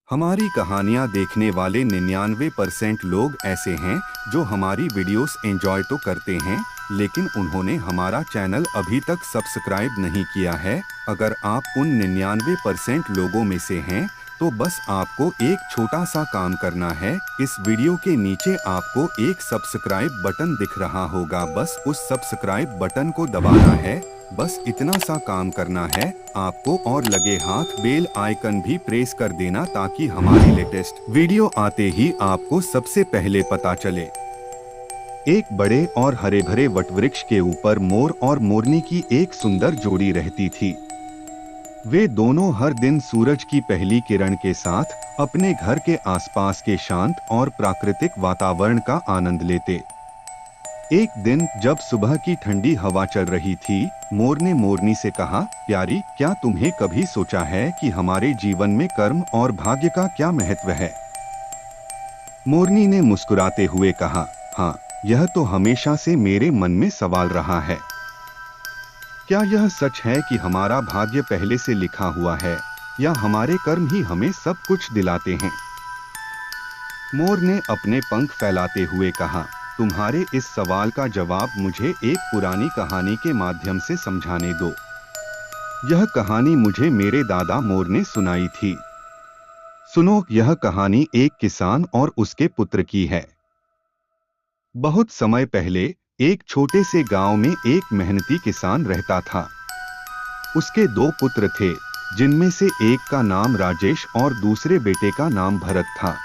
हमारी कहानियाँ देखने वाले 99% लोग ऐसे हैं जो हमारी वीडियोस एंजॉय तो करते हैं, लेकिन उन्होंने हमारा चैनल अभी तक सब्सक्राइब नहीं किया है। अगर आप उन 99% लोगों में से हैं, तो बस आपको एक छोटा सा काम करना है। इस वीडियो के नीचे आपको एक सब्सक्राइब बटन दिख रहा होगा, बस उस सब्सक्राइब बटन को दबाना है। बस इतना सा काम करना है आपको, और लगे हाथ बेल आइकन भी प्रेस कर देना ताकि हमारी लेटेस्ट वीडियो आते ही आपको सबसे पहले पता चले। एक बड़े और हरे भरे वटवृक्ष के ऊपर मोर और मोरनी की एक सुंदर जोड़ी रहती थी। वे दोनों हर दिन सूरज की पहली किरण के साथ अपने घर के आसपास के शांत और प्राकृतिक वातावरण का आनंद लेते। एक दिन जब सुबह की ठंडी हवा चल रही थी, मोर ने मोरनी से कहा, प्यारी, क्या तुम्हें कभी सोचा है कि हमारे जीवन में कर्म और भाग्य का क्या महत्व है? मोरनी ने मुस्कुराते हुए कहा, हाँ, यह तो हमेशा से मेरे मन में सवाल रहा है। क्या यह सच है कि हमारा भाग्य पहले से लिखा हुआ है, या हमारे कर्म ही हमें सब कुछ दिलाते हैं? मोर ने अपने पंख फैलाते हुए कहा, तुम्हारे इस सवाल का जवाब मुझे एक पुरानी कहानी के माध्यम से समझाने दो। यह कहानी मुझे मेरे दादा मोर ने सुनाई थी। सुनो, यह कहानी एक किसान और उसके पुत्र की है। बहुत समय पहले एक छोटे से गांव में एक मेहनती किसान रहता था। उसके दो पुत्र थे, जिनमें से एक का नाम राजेश और दूसरे बेटे का नाम भरत था।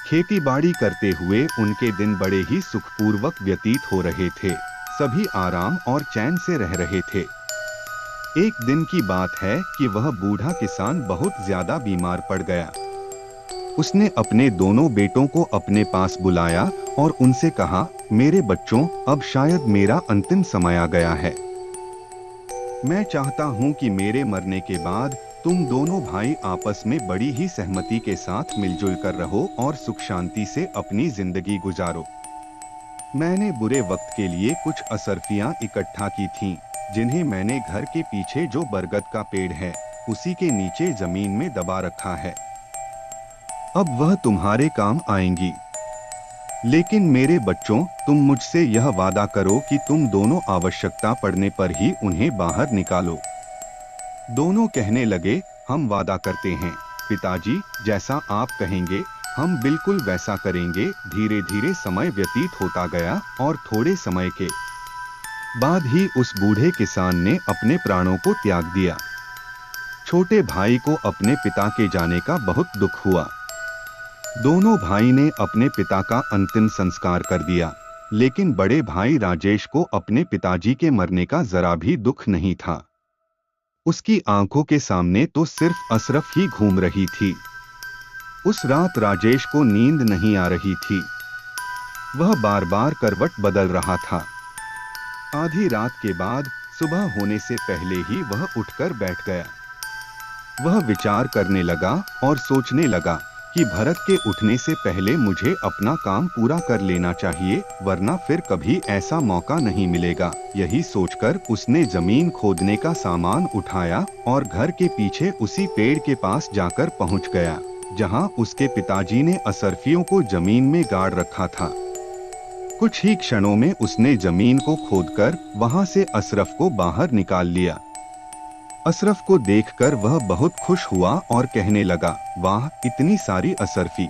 खेती बाड़ी करते हुए उनके दिन बड़े ही सुखपूर्वक व्यतीत हो रहे थे। सभी आराम और चैन से रह रहे थे। एक दिन की बात है कि वह बूढ़ा किसान बहुत ज्यादा बीमार पड़ गया। उसने अपने दोनों बेटों को अपने पास बुलाया और उनसे कहा, मेरे बच्चों, अब शायद मेरा अंतिम समय आ गया है। मैं चाहता हूं कि मेरे मरने के बाद तुम दोनों भाई आपस में बड़ी ही सहमति के साथ मिलजुल कर रहो और सुख शांति से अपनी जिंदगी गुजारो। मैंने बुरे वक्त के लिए कुछ असरफियां इकट्ठा की थीं, जिन्हें मैंने घर के पीछे जो बरगद का पेड़ है, उसी के नीचे जमीन में दबा रखा है। अब वह तुम्हारे काम आएंगी। लेकिन मेरे बच्चों, तुम मुझसे यह वादा करो कि तुम दोनों आवश्यकता पड़ने पर ही उन्हें बाहर निकालो। दोनों कहने लगे, हम वादा करते हैं पिताजी, जैसा आप कहेंगे हम बिल्कुल वैसा करेंगे। धीरे धीरे समय व्यतीत होता गया और थोड़े समय के बाद ही उस बूढ़े किसान ने अपने प्राणों को त्याग दिया। छोटे भाई को अपने पिता के जाने का बहुत दुख हुआ। दोनों भाई ने अपने पिता का अंतिम संस्कार कर दिया, लेकिन बड़े भाई राजेश को अपने पिताजी के मरने का जरा भी दुख नहीं था। उसकी आंखों के सामने तो सिर्फ अशरफ ही घूम रही थी। उस रात राजेश को नींद नहीं आ रही थी। वह बार बार करवट बदल रहा था। आधी रात के बाद सुबह होने से पहले ही वह उठकर बैठ गया। वह विचार करने लगा और सोचने लगा कि भरत के उठने से पहले मुझे अपना काम पूरा कर लेना चाहिए, वरना फिर कभी ऐसा मौका नहीं मिलेगा। यही सोचकर उसने जमीन खोदने का सामान उठाया और घर के पीछे उसी पेड़ के पास जाकर पहुंच गया, जहां उसके पिताजी ने असरफियों को जमीन में गाड़ रखा था। कुछ ही क्षणों में उसने जमीन को खोदकर वहां से अशरफ को बाहर निकाल लिया। अशरफ को देखकर वह बहुत खुश हुआ और कहने लगा, वाह, इतनी सारी असरफी!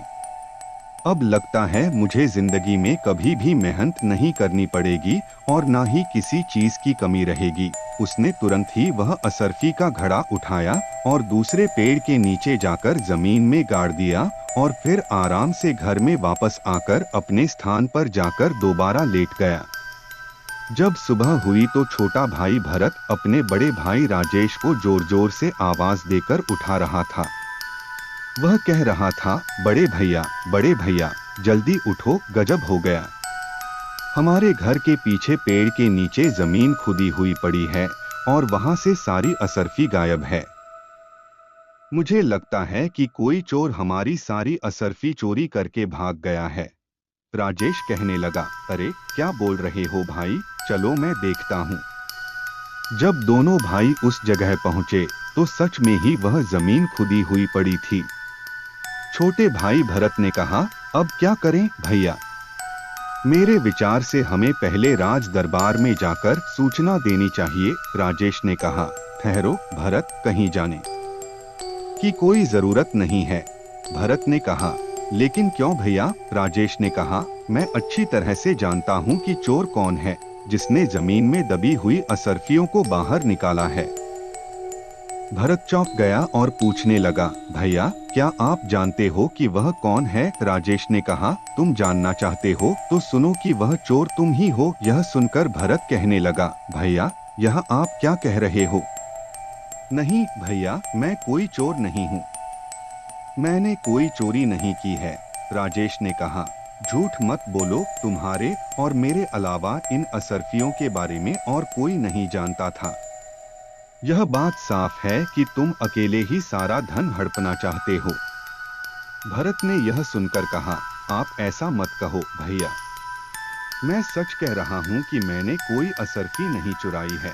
अब लगता है मुझे जिंदगी में कभी भी मेहनत नहीं करनी पड़ेगी और ना ही किसी चीज की कमी रहेगी। उसने तुरंत ही वह असरफी का घड़ा उठाया और दूसरे पेड़ के नीचे जाकर जमीन में गाड़ दिया और फिर आराम से घर में वापस आकर अपने स्थान पर जाकर दोबारा लेट गया। जब सुबह हुई तो छोटा भाई भरत अपने बड़े भाई राजेश को जोर जोर से आवाज देकर उठा रहा था। वह कह रहा था, बड़े भैया, जल्दी उठो, गजब हो गया। हमारे घर के पीछे पेड़ के नीचे जमीन खुदी हुई पड़ी है और वहां से सारी असरफी गायब है। मुझे लगता है कि कोई चोर हमारी सारी असरफी चोरी करके भाग गया है। राजेश कहने लगा, अरे क्या बोल रहे हो भाई, चलो मैं देखता हूँ। जब दोनों भाई उस जगह पहुंचे तो सच में ही वह जमीन खुदी हुई पड़ी थी। छोटे भाई भरत ने कहा, अब क्या करें भैया? मेरे विचार से हमें पहले राज दरबार में जाकर सूचना देनी चाहिए। राजेश ने कहा, ठहरो भरत, कहीं जाने की कोई जरूरत नहीं है। भरत ने कहा, लेकिन क्यों भैया? राजेश ने कहा, मैं अच्छी तरह से जानता हूँ कि चोर कौन है जिसने जमीन में दबी हुई असरफियों को बाहर निकाला है। भरत चौंक गया और पूछने लगा, भैया क्या आप जानते हो कि वह कौन है? राजेश ने कहा, तुम जानना चाहते हो तो सुनो कि वह चोर तुम ही हो। यह सुनकर भरत कहने लगा, भैया यह आप क्या कह रहे हो? नहीं भैया, मैं कोई चोर नहीं हूँ, मैंने कोई चोरी नहीं की है। राजेश ने कहा, झूठ मत बोलो, तुम्हारे और मेरे अलावा इन असरफियों के बारे में और कोई नहीं जानता था। यह बात साफ है कि तुम अकेले ही सारा धन हड़पना चाहते हो। भरत ने यह सुनकर कहा, आप ऐसा मत कहो भैया, मैं सच कह रहा हूं कि मैंने कोई असरफी नहीं चुराई है।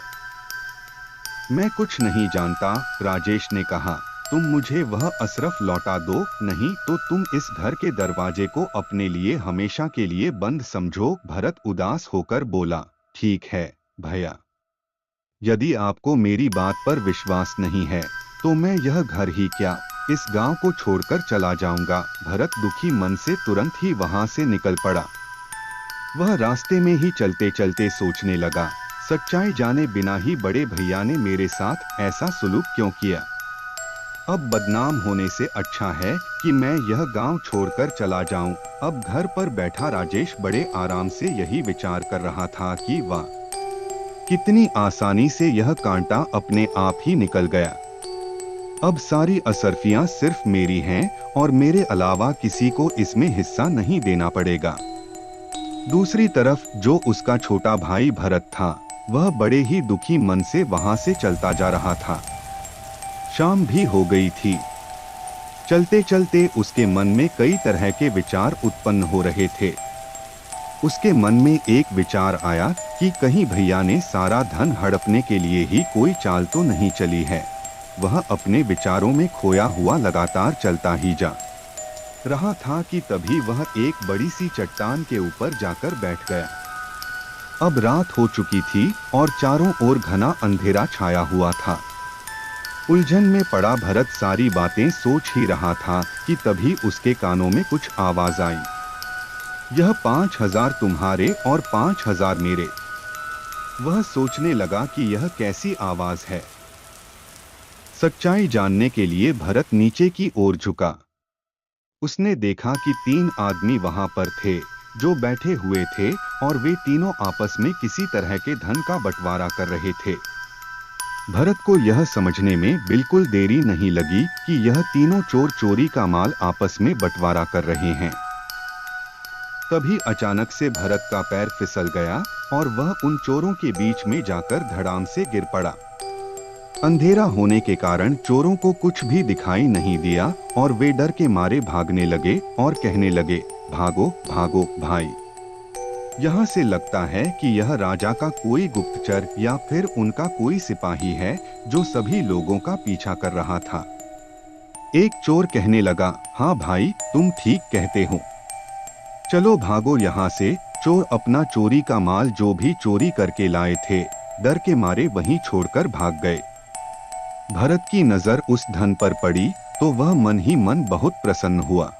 मैं कुछ नहीं जानता। राजेश ने कहा, तुम मुझे वह असरफ लौटा दो, नहीं तो तुम इस घर के दरवाजे को अपने लिए हमेशा के लिए बंद समझो। भरत उदास होकर बोला, ठीक है भैया, यदि आपको मेरी बात पर विश्वास नहीं है तो मैं यह घर ही क्या, इस गांव को छोड़कर चला जाऊंगा। भरत दुखी मन से तुरंत ही वहां से निकल पड़ा। वह रास्ते में ही चलते चलते सोचने लगा, सच्चाई जाने बिना ही बड़े भैया ने मेरे साथ ऐसा सुलूक क्यों किया। अब बदनाम होने से अच्छा है कि मैं यह गांव छोड़कर चला जाऊं। अब घर पर बैठा राजेश बड़े आराम से यही विचार कर रहा था कि वाह, कितनी आसानी से यह कांटा अपने आप ही निकल गया। अब सारी असरफियां सिर्फ मेरी हैं और मेरे अलावा किसी को इसमें हिस्सा नहीं देना पड़ेगा। दूसरी तरफ जो उसका छोटा भाई भरत था, वह बड़े ही दुखी मन से वहां से चलता जा रहा था। शाम भी हो गई थी। चलते चलते उसके मन में कई तरह के विचार उत्पन्न हो रहे थे। उसके मन में एक विचार आया कि कहीं भैया ने सारा धन हड़पने के लिए ही कोई चाल तो नहीं चली है। वह अपने विचारों में खोया हुआ लगातार चलता ही जा रहा था कि तभी वह एक बड़ी सी चट्टान के ऊपर जाकर बैठ गया। अब रात हो चुकी थी और चारों ओर घना अंधेरा छाया हुआ था। उलझन में पड़ा भरत सारी बातें सोच ही रहा था कि तभी उसके कानों में कुछ आवाज आई, यह 5000 तुम्हारे और 5000 मेरे। वह सोचने लगा कि यह कैसी आवाज है। सच्चाई जानने के लिए भरत नीचे की ओर झुका। उसने देखा कि 3 आदमी वहां पर थे जो बैठे हुए थे और वे तीनों आपस में किसी तरह के धन का बंटवारा कर रहे थे। भरत को यह समझने में बिल्कुल देरी नहीं लगी कि यह तीनों चोर चोरी का माल आपस में बंटवारा कर रहे हैं। तभी अचानक से भरत का पैर फिसल गया और वह उन चोरों के बीच में जाकर धड़ाम से गिर पड़ा। अंधेरा होने के कारण चोरों को कुछ भी दिखाई नहीं दिया और वे डर के मारे भागने लगे और कहने लगे, भागो भागो भाई, यहाँ से लगता है कि यह राजा का कोई गुप्तचर या फिर उनका कोई सिपाही है जो सभी लोगों का पीछा कर रहा था। एक चोर कहने लगा, हाँ भाई, तुम ठीक कहते हो, चलो भागो यहाँ से। चोर अपना चोरी का माल जो भी चोरी करके लाए थे, डर के मारे वहीं छोड़कर भाग गए। भरत की नजर उस धन पर पड़ी तो वह मन ही मन बहुत प्रसन्न हुआ।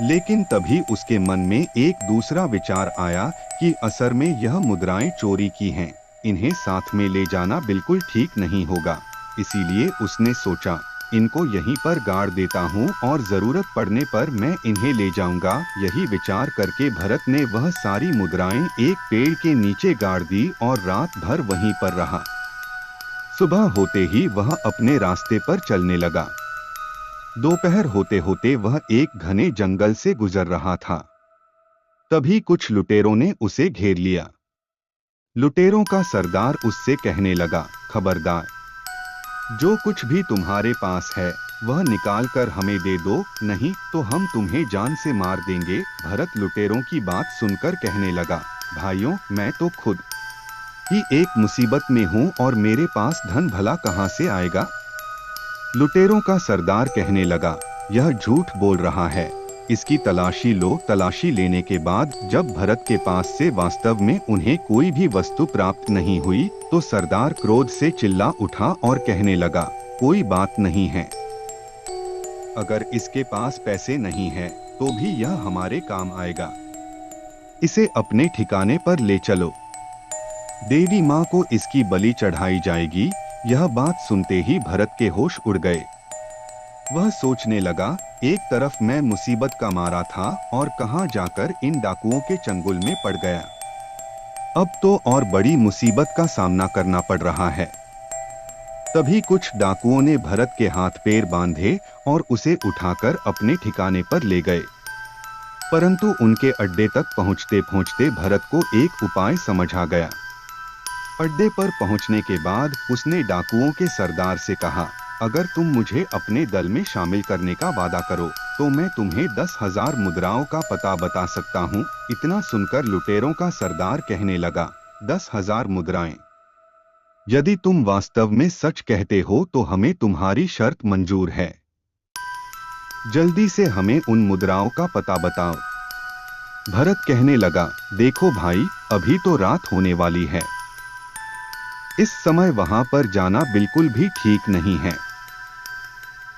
लेकिन तभी उसके मन में एक दूसरा विचार आया कि असल में यह मुद्राएं चोरी की हैं, इन्हें साथ में ले जाना बिल्कुल ठीक नहीं होगा। इसीलिए उसने सोचा, इनको यहीं पर गाड़ देता हूँ और जरूरत पड़ने पर मैं इन्हें ले जाऊंगा। यही विचार करके भरत ने वह सारी मुद्राएं एक पेड़ के नीचे गाड़ दी और रात भर वहीं पर रहा। सुबह होते ही वह अपने रास्ते पर चलने लगा। दोपहर होते होते वह एक घने जंगल से गुजर रहा था। तभी कुछ लुटेरों ने उसे घेर लिया। लुटेरों का सरदार उससे कहने लगा, खबरदार, जो कुछ भी तुम्हारे पास है वह निकाल कर हमें दे दो, नहीं तो हम तुम्हें जान से मार देंगे। भरत लुटेरों की बात सुनकर कहने लगा, भाइयों, मैं तो खुद ही एक मुसीबत में हूँ और मेरे पास धन भला कहाँ से आएगा। लुटेरों का सरदार कहने लगा, यह झूठ बोल रहा है, इसकी तलाशी लो। तलाशी लेने के बाद जब भरत के पास से वास्तव में उन्हें कोई भी वस्तु प्राप्त नहीं हुई तो सरदार क्रोध से चिल्ला उठा और कहने लगा, कोई बात नहीं है, अगर इसके पास पैसे नहीं है तो भी यह हमारे काम आएगा, इसे अपने ठिकाने पर ले चलो, देवी माँ को इसकी बलि चढ़ाई जाएगी। यह बात सुनते ही भरत के होश उड़ गए। वह सोचने लगा, एक तरफ मैं मुसीबत का मारा था और कहां जाकर इन डाकुओं के चंगुल में पड़ गया, अब तो और बड़ी मुसीबत का सामना करना पड़ रहा है। तभी कुछ डाकुओं ने भरत के हाथ पैर बांधे और उसे उठाकर अपने ठिकाने पर ले गए। परंतु उनके अड्डे तक पहुंचते पहुंचते भरत को एक उपाय समझ आ गया। अड्डे पर पहुंचने के बाद उसने डाकुओं के सरदार से कहा, अगर तुम मुझे अपने दल में शामिल करने का वादा करो तो मैं तुम्हें 10,000 मुद्राओं का पता बता सकता हूँ। इतना सुनकर लुटेरों का सरदार कहने लगा, 10,000 मुद्राएं? यदि तुम वास्तव में सच कहते हो तो हमें तुम्हारी शर्त मंजूर है, जल्दी से हमें उन मुद्राओं का पता बताओ। भरत कहने लगा, देखो भाई, अभी तो रात होने वाली है, इस समय वहां पर जाना बिल्कुल भी ठीक नहीं है,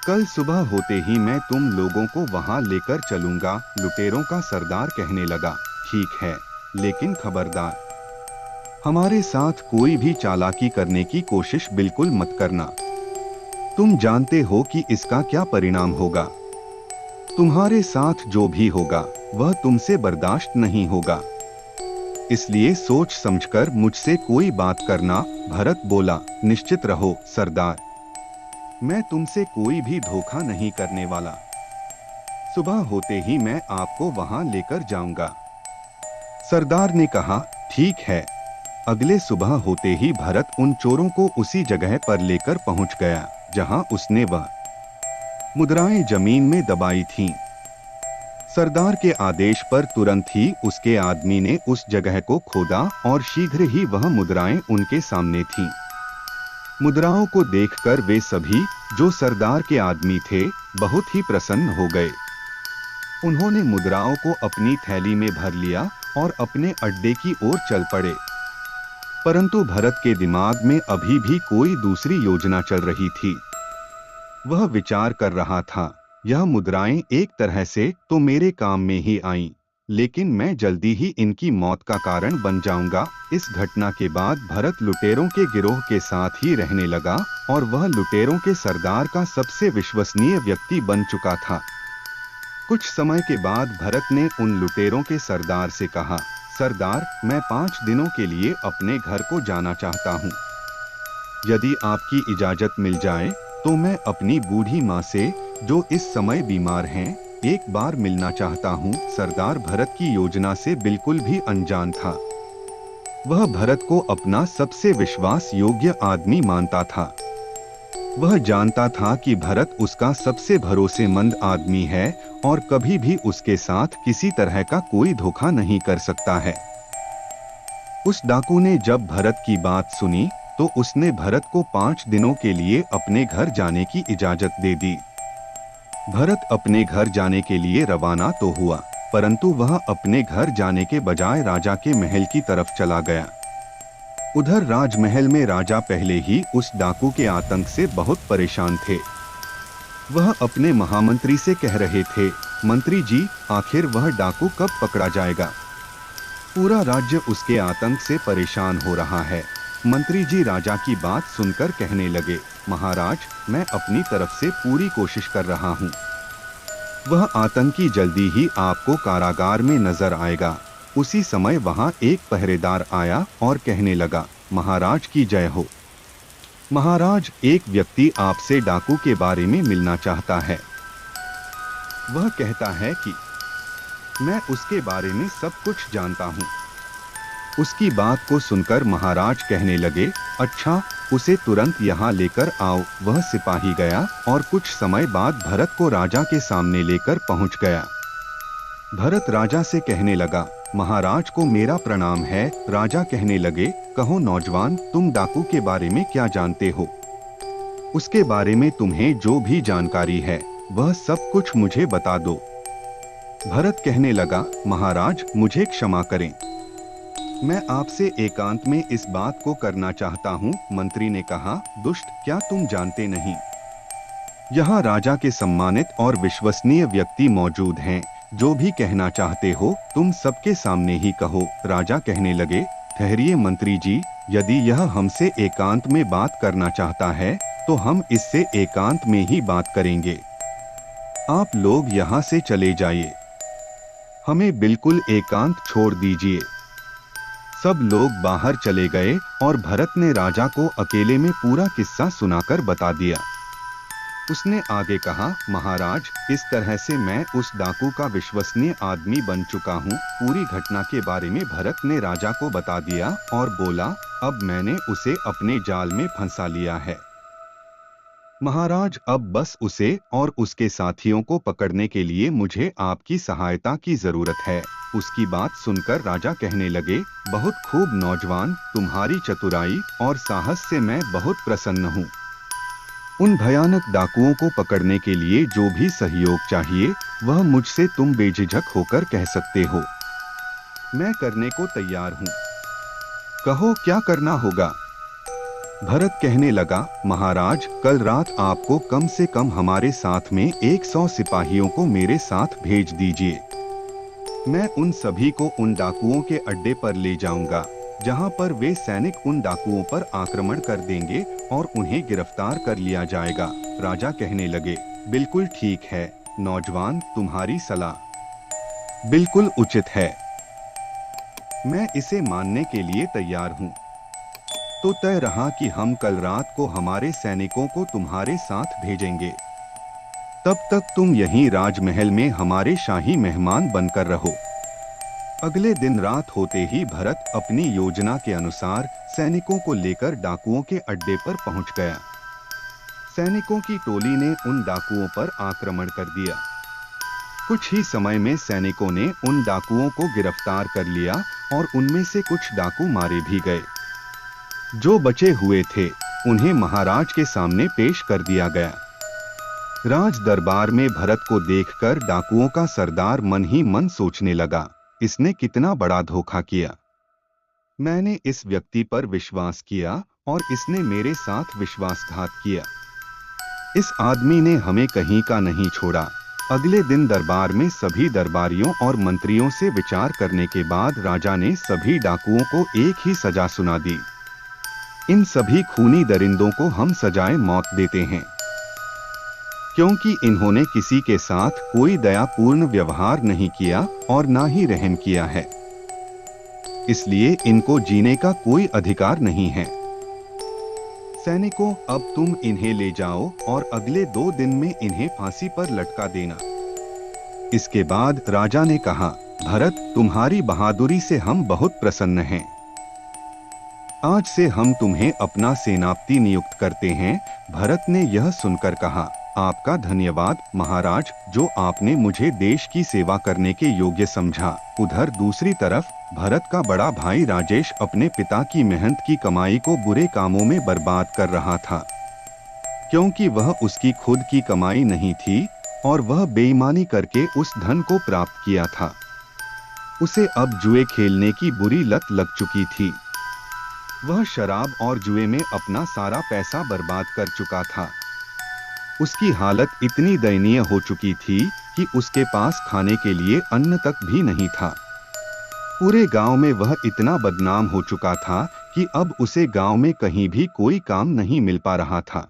कल सुबह होते ही मैं तुम लोगों को वहां लेकर चलूंगा। लुटेरों का सरदार कहने लगा, ठीक है, लेकिन खबरदार, हमारे साथ कोई भी चालाकी करने की कोशिश बिल्कुल मत करना, तुम जानते हो कि इसका क्या परिणाम होगा, तुम्हारे साथ जो भी होगा वह तुमसे बर्दाश्त नहीं होगा, इसलिए सोच समझकर मुझसे कोई बात करना। भरत बोला, निश्चित रहो सरदार, मैं तुमसे कोई भी धोखा नहीं करने वाला, सुबह होते ही मैं आपको वहां लेकर जाऊंगा। सरदार ने कहा, ठीक है। अगले सुबह होते ही भरत उन चोरों को उसी जगह पर लेकर पहुंच गया जहां उसने वह मुद्राएं जमीन में दबाई थीं। सरदार के आदेश पर तुरंत ही उसके आदमी ने उस जगह को खोदा और शीघ्र ही वह मुद्राएं उनके सामने थीं। मुद्राओं को देखकर वे सभी जो सरदार के आदमी थे बहुत ही प्रसन्न हो गए। उन्होंने मुद्राओं को अपनी थैली में भर लिया और अपने अड्डे की ओर चल पड़े। परंतु भरत के दिमाग में अभी भी कोई दूसरी योजना चल रही थी। वह विचार कर रहा था, यह मुद्राएं एक तरह से तो मेरे काम में ही आईं, लेकिन मैं जल्दी ही इनकी मौत का कारण बन जाऊंगा। इस घटना के बाद भरत लुटेरों के गिरोह के साथ ही रहने लगा और वह लुटेरों के सरदार का सबसे विश्वसनीय व्यक्ति बन चुका था। कुछ समय के बाद भरत ने उन लुटेरों के सरदार से कहा, सरदार, मैं 5 दिनों के लिए अपने घर को जाना चाहता हूँ, यदि आपकी इजाजत मिल जाए तो मैं अपनी बूढ़ी माँ से जो इस समय बीमार हैं एक बार मिलना चाहता हूँ। सरदार भरत की योजना से बिल्कुल भी अनजान था। वह भरत को अपना सबसे विश्वास योग्य आदमी मानता था। वह जानता था कि भरत उसका सबसे भरोसेमंद आदमी है और कभी भी उसके साथ किसी तरह का कोई धोखा नहीं कर सकता है। उस डाकू ने जब भरत की बात सुनी तो उसने भरत को 5 दिनों के लिए अपने घर जाने की इजाजत दे दी। भरत अपने घर जाने के लिए रवाना तो हुआ, परंतु वह अपने घर जाने के बजाय राजा के महल की तरफ चला गया। उधर राजमहल में राजा पहले ही उस डाकू के आतंक से बहुत परेशान थे। वह अपने महामंत्री से कह रहे थे, मंत्री जी, आखिर वह डाकू कब पकड़ा जाएगा? पूरा राज्य उसके आतंक से परेशान हो रहा है। मंत्री जी राजा की बात सुनकर कहने लगे, महाराज, मैं अपनी तरफ से पूरी कोशिश कर रहा हूँ। वह आतंकी जल्दी ही आपको कारागार में नजर आएगा। उसी समय वहां एक पहरेदार आया और कहने लगा, महाराज की जय हो। महाराज, एक व्यक्ति आपसे डाकू के बारे में मिलना चाहता है। वह कहता है कि मैं उसके बारे में सब कुछ जानता हूँ। उसकी बात को सुनकर महाराज कहने लगे, अच्छा, उसे तुरंत यहाँ लेकर आओ। वह सिपाही गया और कुछ समय बाद भरत को राजा के सामने लेकर पहुँच गया। भरत राजा से कहने लगा, महाराज को मेरा प्रणाम है। राजा कहने लगे, कहो नौजवान, तुम डाकू के बारे में क्या जानते हो? उसके बारे में तुम्हें जो भी जानकारी है वह सब कुछ मुझे बता दो। भरत कहने लगा, महाराज मुझे क्षमा करें, मैं आपसे एकांत में इस बात को करना चाहता हूँ। मंत्री ने कहा, दुष्ट, क्या तुम जानते नहीं, यहाँ राजा के सम्मानित और विश्वसनीय व्यक्ति मौजूद हैं। जो भी कहना चाहते हो तुम सबके सामने ही कहो। राजा कहने लगे, ठहरिए मंत्री जी, यदि यह हमसे एकांत में बात करना चाहता है तो हम इससे एकांत में ही बात करेंगे। आप लोग यहाँ से चले जाइए, हमें बिल्कुल एकांत छोड़ दीजिए। सब लोग बाहर चले गए और भरत ने राजा को अकेले में पूरा किस्सा सुनाकर बता दिया। उसने आगे कहा, महाराज, इस तरह से मैं उस डाकू का विश्वसनीय आदमी बन चुका हूँ। पूरी घटना के बारे में भरत ने राजा को बता दिया और बोला, अब मैंने उसे अपने जाल में फंसा लिया है। महाराज, अब बस उसे और उसके साथियों को पकड़ने के लिए मुझे आपकी सहायता की जरूरत है। उसकी बात सुनकर राजा कहने लगे, बहुत खूब नौजवान, तुम्हारी चतुराई और साहस से मैं बहुत प्रसन्न हूँ। उन भयानक डाकुओं को पकड़ने के लिए जो भी सहयोग चाहिए वह मुझसे तुम बेझिझक होकर कह सकते हो। मैं करने को तैयार हूँ, कहो क्या करना होगा। भरत कहने लगा, महाराज, कल रात आपको कम से कम हमारे साथ में 100 सिपाहियों को मेरे साथ भेज दीजिए। मैं उन सभी को उन डाकुओं के अड्डे पर ले जाऊंगा, जहां पर वे सैनिक उन डाकुओं पर आक्रमण कर देंगे और उन्हें गिरफ्तार कर लिया जाएगा। राजा कहने लगे, बिल्कुल ठीक है नौजवान, तुम्हारी सलाह बिल्कुल उचित है, मैं इसे मानने के लिए तैयार हूँ। तो तय रहा कि हम कल रात को हमारे सैनिकों को तुम्हारे साथ भेजेंगे। तब तक तुम यहीं राजमहल में हमारे शाही मेहमान बनकर रहो। अगले दिन रात होते ही भरत अपनी योजना के अनुसार सैनिकों को लेकर डाकुओं के अड्डे पर पहुंच गया। सैनिकों की टोली ने उन डाकुओं पर आक्रमण कर दिया। कुछ ही समय में सैनिकों ने उन डाकुओं को गिरफ्तार कर लिया और उनमें से कुछ डाकू मारे भी गए। जो बचे हुए थे उन्हें महाराज के सामने पेश कर दिया गया। राज दरबार में भरत को देखकर डाकुओं का सरदार मन ही मन सोचने लगा, इसने कितना बड़ा धोखा किया। मैंने इस व्यक्ति पर विश्वास किया और इसने मेरे साथ विश्वासघात किया। इस आदमी ने हमें कहीं का नहीं छोड़ा। अगले दिन दरबार में सभी दरबारियों और मंत्रियों से विचार करने के बाद राजा ने सभी डाकुओं को एक ही सजा सुना दी। इन सभी खूनी दरिंदों को हम सजाए मौत देते हैं, क्योंकि इन्होंने किसी के साथ कोई दयापूर्ण व्यवहार नहीं किया और ना ही रहम किया है, इसलिए इनको जीने का कोई अधिकार नहीं है। सैनिकों, अब तुम इन्हें ले जाओ और अगले 2 दिन में इन्हें फांसी पर लटका देना। इसके बाद राजा ने कहा, भरत, तुम्हारी बहादुरी से हम बहुत प्रसन्न हैं। आज से हम तुम्हें अपना सेनापति नियुक्त करते हैं। भरत ने यह सुनकर कहा, आपका धन्यवाद महाराज, जो आपने मुझे देश की सेवा करने के योग्य समझा। उधर दूसरी तरफ भरत का बड़ा भाई राजेश अपने पिता की मेहनत की कमाई को बुरे कामों में बर्बाद कर रहा था, क्योंकि वह उसकी खुद की कमाई नहीं थी और वह बेईमानी करके उस धन को प्राप्त किया था। उसे अब जुए खेलने की बुरी लत लग चुकी थी। वह शराब और जुए में अपना सारा पैसा बर्बाद कर चुका था। उसकी हालत इतनी दयनीय हो चुकी थी कि उसके पास खाने के लिए अन्न तक भी नहीं था। पूरे गांव में वह इतना बदनाम हो चुका था कि अब उसे गांव में कहीं भी कोई काम नहीं मिल पा रहा था।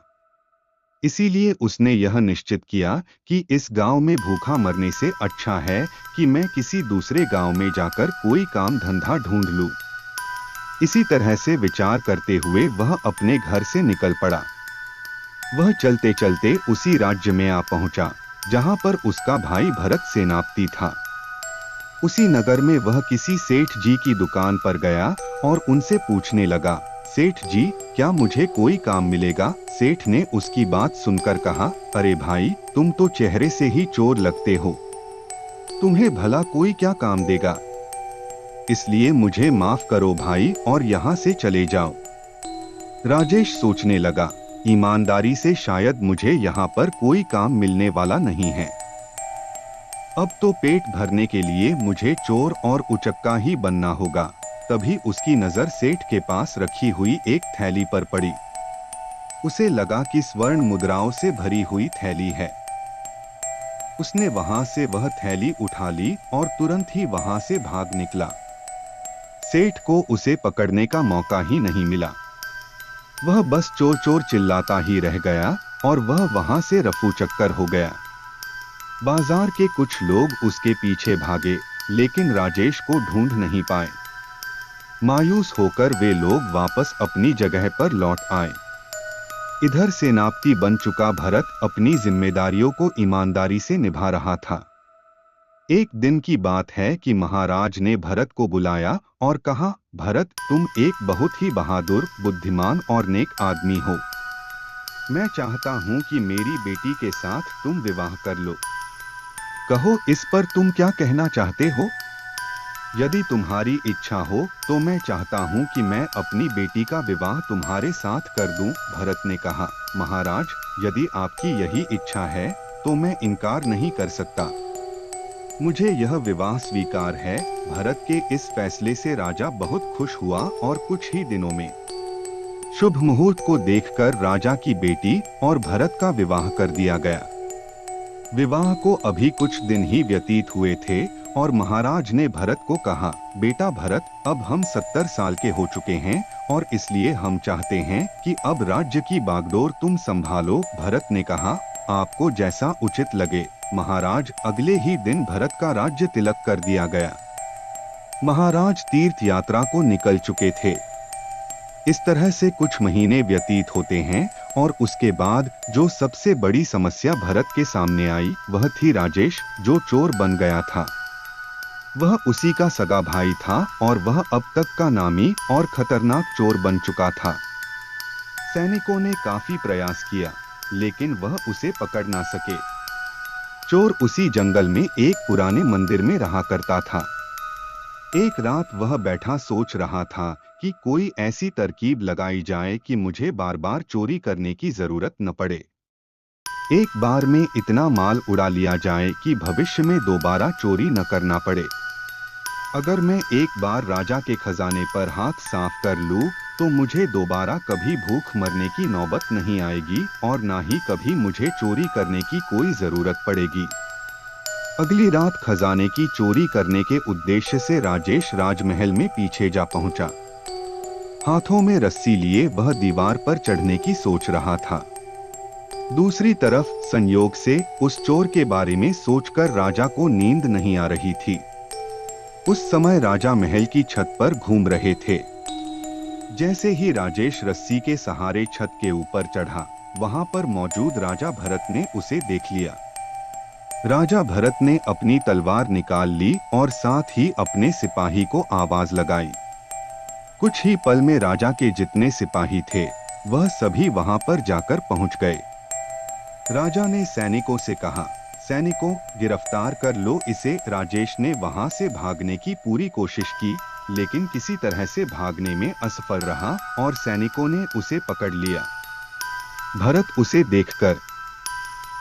इसीलिए उसने यह निश्चित किया कि इस गांव में भूखा मरने से अच्छा है कि मैं किसी दूसरे गांव में जाकर कोई काम धंधा ढूंढ लूं। इसी तरह से विचार करते हुए वह अपने घर से निकल पड़ा। वह चलते चलते उसी राज्य में आ पहुंचा जहां पर उसका भाई भरत सेनापति था। उसी नगर में वह किसी सेठ जी की दुकान पर गया और उनसे पूछने लगा, सेठ जी, क्या मुझे कोई काम मिलेगा? सेठ ने उसकी बात सुनकर कहा, अरे भाई, तुम तो चेहरे से ही चोर लगते हो, तुम्हें भला कोई क्या काम देगा? इसलिए मुझे माफ करो भाई और यहाँ से चले जाओ। राजेश सोचने लगा, ईमानदारी से शायद मुझे यहाँ पर कोई काम मिलने वाला नहीं है। अब तो पेट भरने के लिए मुझे चोर और उचक्का ही बनना होगा। तभी उसकी नजर सेठ के पास रखी हुई एक थैली पर पड़ी। उसे लगा कि स्वर्ण मुद्राओं से भरी हुई थैली है। उसने वहां से वह थैली उठा ली और तुरंत ही वहां से भाग निकला। सेठ को उसे पकड़ने का मौका ही नहीं मिला। वह बस चोर चोर चिल्लाता ही रह गया और वह वहां से रफू चक्कर हो गया। बाजार के कुछ लोग उसके पीछे भागे, लेकिन राजेश को ढूंढ नहीं पाए। मायूस होकर वे लोग वापस अपनी जगह पर लौट आए। इधर सेनापति बन चुका भरत अपनी जिम्मेदारियों को ईमानदारी से निभा रहा था। एक दिन की बात है कि महाराज ने भरत को बुलाया और कहा, भरत, तुम एक बहुत ही बहादुर, बुद्धिमान और नेक आदमी हो। मैं चाहता हूं कि मेरी बेटी के साथ तुम विवाह कर लो। कहो, इस पर तुम क्या कहना चाहते हो? यदि तुम्हारी इच्छा हो तो मैं चाहता हूं कि मैं अपनी बेटी का विवाह तुम्हारे साथ कर दूं। भरत ने कहा, महाराज, यदि आपकी यही इच्छा है तो मैं इनकार नहीं कर सकता। मुझे यह विवाह स्वीकार है। भरत के इस फैसले से राजा बहुत खुश हुआ और कुछ ही दिनों में शुभ मुहूर्त को देखकर राजा की बेटी और भरत का विवाह कर दिया गया। विवाह को अभी कुछ दिन ही व्यतीत हुए थे और महाराज ने भरत को कहा, बेटा भरत, अब हम 70 साल के हो चुके हैं और इसलिए हम चाहते हैं कि अब राज्य की बागडोर तुम संभालो। भरत ने कहा, आपको जैसा उचित लगे। महाराज, अगले ही दिन भरत का राज्य तिलक कर दिया गया। महाराज तीर्थ यात्रा को निकल चुके थे। इस तरह से कुछ महीने व्यतीत होते हैं और उसके बाद जो सबसे बड़ी समस्या भरत के सामने आई वह थी राजेश, जो चोर बन गया था। वह उसी का सगा भाई था और वह अब तक का नामी और खतरनाक चोर बन चुका था। सैनिकों ने काफी प्रयास किया, लेकिन वह उसे पकड़ ना सके। चोर उसी जंगल में एक पुराने मंदिर में रहा करता था। एक रात वह बैठा सोच रहा था कि कोई ऐसी तरकीब लगाई जाए कि मुझे बार बार चोरी करने की जरूरत न पड़े। एक बार में इतना माल उड़ा लिया जाए कि भविष्य में दोबारा चोरी न करना पड़े। अगर मैं एक बार राजा के खजाने पर हाथ साफ कर लूं, तो मुझे दोबारा कभी भूख मरने की नौबत नहीं आएगी और ना ही कभी मुझे चोरी करने की कोई जरूरत पड़ेगी। अगली रात खजाने की चोरी करने के उद्देश्य से राजेश राजमहल में पीछे जा पहुंचा। हाथों में रस्सी लिए वह दीवार पर चढ़ने की सोच रहा था। दूसरी तरफ संयोग से उस चोर के बारे में सोचकर राजा को नींद नहीं आ रही थी। उस समय राजा महल की छत पर घूम रहे थे। जैसे ही राजेश रस्सी के सहारे छत के ऊपर चढ़ा, वहां पर मौजूद राजा भरत ने उसे देख लिया। राजा भरत ने अपनी तलवार निकाल ली और साथ ही अपने सिपाही को आवाज लगाई। कुछ ही पल में राजा के जितने सिपाही थे वह सभी वहां पर जाकर पहुंच गए। राजा ने सैनिकों से कहा, सैनिकों, गिरफ्तार कर लो इसे। राजेश ने वहां से भागने की पूरी कोशिश की, लेकिन किसी तरह से भागने में असफल रहा और सैनिकों ने उसे पकड़ लिया। भरत उसे देखकर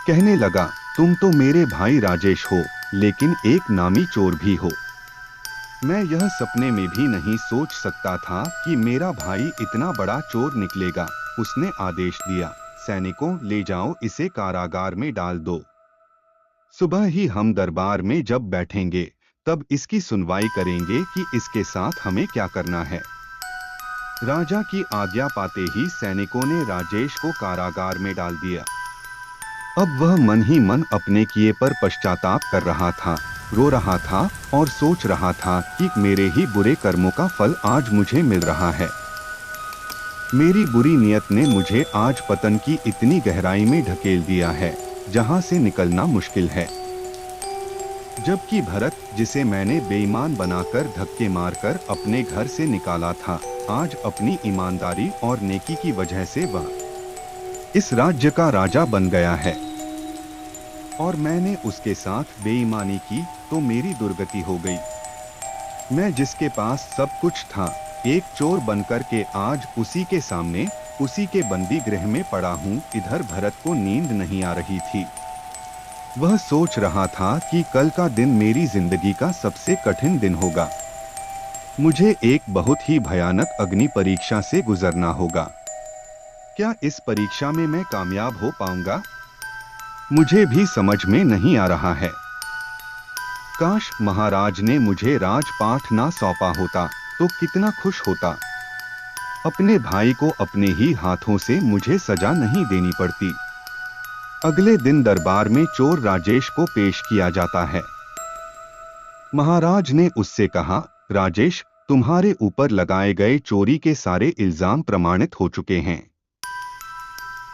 कहने लगा, तुम तो मेरे भाई राजेश हो, लेकिन एक नामी चोर भी हो। मैं यह सपने में भी नहीं सोच सकता था कि मेरा भाई इतना बड़ा चोर निकलेगा। उसने आदेश दिया, सैनिकों, ले जाओ इसे कारागार में डाल दो। सुबह ही हम दरबार में जब बैठेंगे तब इसकी सुनवाई करेंगे कि इसके साथ हमें क्या करना है। राजा की आज्ञा पाते ही सैनिकों ने राजेश को कारागार में डाल दिया। अब वह मन ही मन अपने किए पर पश्चाताप कर रहा था, रो रहा था और सोच रहा था कि मेरे ही बुरे कर्मों का फल आज मुझे मिल रहा है। मेरी बुरी नियत ने मुझे आज पतन की इतनी गहराई में ढकेल दिया है जहां से निकलना मुश्किल है। जबकि भरत, जिसे मैंने बेईमान बनाकर धक्के मारकर अपने घर से निकाला था, आज अपनी ईमानदारी और नेकी की वजह से वह इस राज्य का राजा बन गया है। और मैंने उसके साथ बेईमानी की तो मेरी दुर्गति हो गई। मैं जिसके पास सब कुछ था, एक चोर बनकर के आज उसी के सामने उसी के बंदी गृह में पड़ा हूँ। इधर भरत को नींद नहीं आ रही थी। वह सोच रहा था कि कल का दिन मेरी जिंदगी का सबसे कठिन दिन होगा। मुझे एक बहुत ही भयानक अग्नि परीक्षा से गुजरना होगा। क्या इस परीक्षा में मैं कामयाब हो पाऊंगा? मुझे भी समझ में नहीं आ रहा है। काश महाराज ने मुझे राजपाठ ना सौंपा होता तो कितना खुश होता। अपने भाई को अपने ही हाथों से मुझे सजा नहीं देनी पड़ती। अगले दिन दरबार में चोर राजेश को पेश किया जाता है। महाराज ने उससे कहा, राजेश, तुम्हारे ऊपर लगाए गए चोरी के सारे इल्जाम प्रमाणित हो चुके हैं।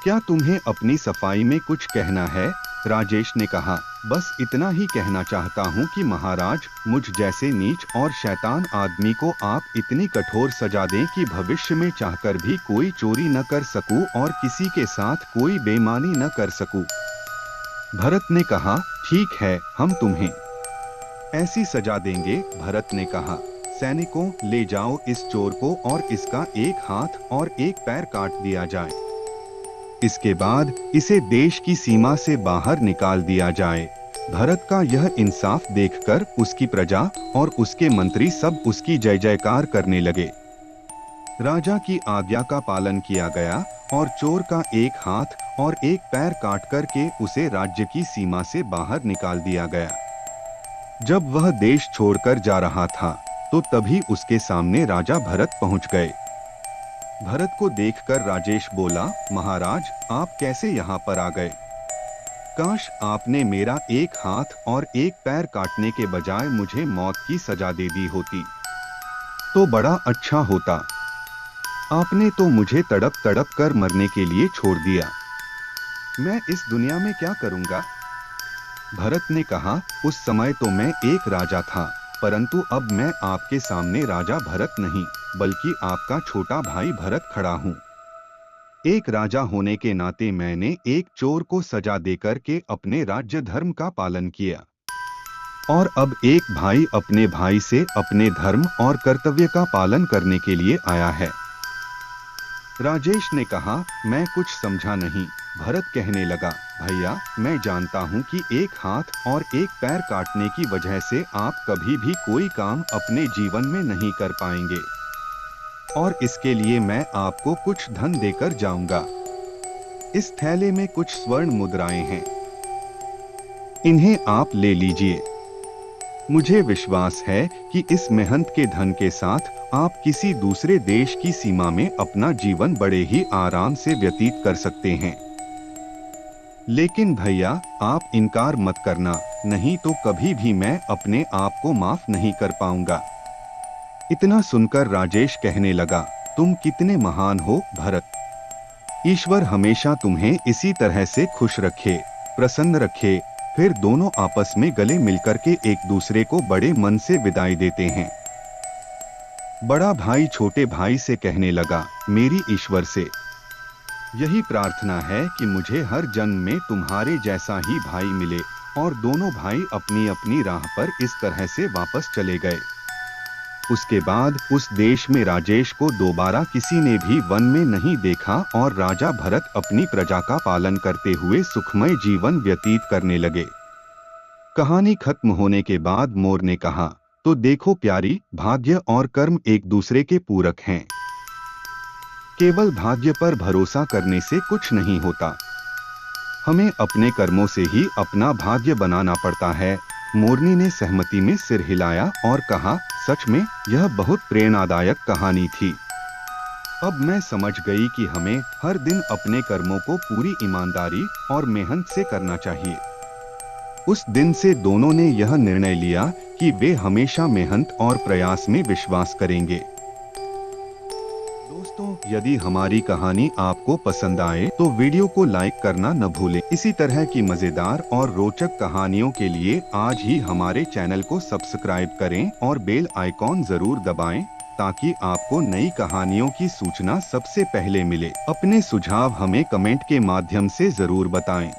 क्या तुम्हें अपनी सफाई में कुछ कहना है? राजेश ने कहा, बस इतना ही कहना चाहता हूँ कि महाराज, मुझ जैसे नीच और शैतान आदमी को आप इतनी कठोर सजा दें कि भविष्य में चाहकर भी कोई चोरी न कर सकूं और किसी के साथ कोई बेईमानी न कर सकूं। भरत ने कहा, ठीक है, हम तुम्हें ऐसी सजा देंगे। भरत ने कहा, सैनिकों, ले जाओ इस चोर को और इसका एक हाथ और एक पैर काट दिया जाए। इसके बाद इसे देश की सीमा से बाहर निकाल दिया जाए। भरत का यह इंसाफ देखकर उसकी प्रजा और उसके मंत्री सब उसकी जय जयकार करने लगे। राजा की आज्ञा का पालन किया गया और चोर का एक हाथ और एक पैर काट करके उसे राज्य की सीमा से बाहर निकाल दिया गया। जब वह देश छोड़कर जा रहा था तो तभी उसके सामने राजा भरत पहुंच गए। भरत को देखकर राजेश बोला, महाराज, आप कैसे यहाँ पर आ गए? काश आपने मेरा एक हाथ और एक पैर काटने के बजाय मुझे मौत की सजा दे दी होती तो बड़ा अच्छा होता। आपने तो मुझे तड़प तड़प कर मरने के लिए छोड़ दिया। मैं इस दुनिया में क्या करूंगा? भरत ने कहा, उस समय तो मैं एक राजा था, परंतु अब मैं आपके सामने राजा भरत नहीं बल्कि आपका छोटा भाई भरत खड़ा हूँ। एक राजा होने के नाते मैंने एक चोर को सजा देकर के अपने राज्य धर्म का पालन किया और अब एक भाई अपने भाई से अपने धर्म और कर्तव्य का पालन करने के लिए आया है। राजेश ने कहा, मैं कुछ समझा नहीं। भरत कहने लगा, भैया, मैं जानता हूँ कि एक हाथ और एक पैर काटने की वजह से आप कभी भी कोई काम अपने जीवन में नहीं कर पाएंगे और इसके लिए मैं आपको कुछ धन देकर जाऊंगा। इस थैले में कुछ स्वर्ण मुद्राएं हैं, इन्हें आप ले लीजिए। मुझे विश्वास है कि इस मेहनत के धन के साथ आप किसी दूसरे देश की सीमा में अपना जीवन बड़े ही आराम से व्यतीत कर सकते हैं। लेकिन भैया, आप इनकार मत करना, नहीं तो कभी भी मैं अपने आप को माफ नहीं कर पाऊंगा। इतना सुनकर राजेश कहने लगा, तुम कितने महान हो भरत। ईश्वर हमेशा तुम्हें इसी तरह से खुश रखे, प्रसन्न रखे। फिर दोनों आपस में गले मिलकर के एक दूसरे को बड़े मन से विदाई देते हैं। बड़ा भाई छोटे भाई से कहने लगा, मेरी ईश्वर से यही प्रार्थना है कि मुझे हर जन्म में तुम्हारे जैसा ही भाई मिले। और दोनों भाई अपनी अपनी राह पर इस तरह से वापस चले गए। उसके बाद उस देश में राजेश को दोबारा किसी ने भी वन में नहीं देखा और राजा भरत अपनी प्रजा का पालन करते हुए सुखमय जीवन व्यतीत करने लगे। कहानी खत्म होने के बाद मोर ने कहा, तो देखो प्यारी, भाग्य और कर्म एक दूसरे के पूरक हैं। केवल भाग्य पर भरोसा करने से कुछ नहीं होता, हमें अपने कर्मों से ही अपना भाग्य बनाना पड़ता है। मोरनी ने सहमति में सिर हिलाया और कहा, सच में यह बहुत प्रेरणादायक कहानी थी। अब मैं समझ गई कि हमें हर दिन अपने कर्मों को पूरी ईमानदारी और मेहनत से करना चाहिए। उस दिन से दोनों ने यह निर्णय लिया कि वे हमेशा मेहनत और प्रयास में विश्वास करेंगे। दोस्तों, यदि हमारी कहानी आपको पसंद आए तो वीडियो को लाइक करना न भूलें। इसी तरह की मजेदार और रोचक कहानियों के लिए आज ही हमारे चैनल को सब्सक्राइब करें और बेल आइकॉन जरूर दबाएं ताकि आपको नई कहानियों की सूचना सबसे पहले मिले। अपने सुझाव हमें कमेंट के माध्यम से जरूर बताएं।